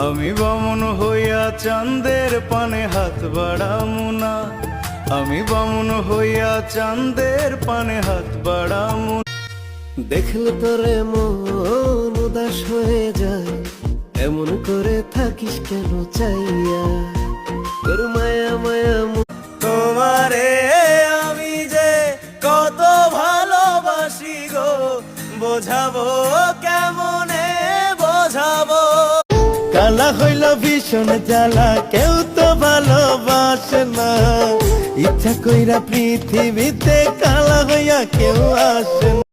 আমি বামুন হইয়া চাঁদের পানে হাত বাড়ামু না, আমি বামুন হইয়া চাঁদের পানে হাত বাড়ামু। দেখলে তোরে মন উদাস হয়ে যায়, এমন করে থাকিস কেন চাইয়া? তোর মায়া মায়া তোমারে আমি যে কত ভালোবাসি গো, বোঝাবো কেমনে বোঝাবো। কালা হইল ভীষণ জ্বালা, কেউ তো ভালোবাসে না, ইচ্ছা কইরা পৃথিবীতে কালা হইয়া কেউ আসে না।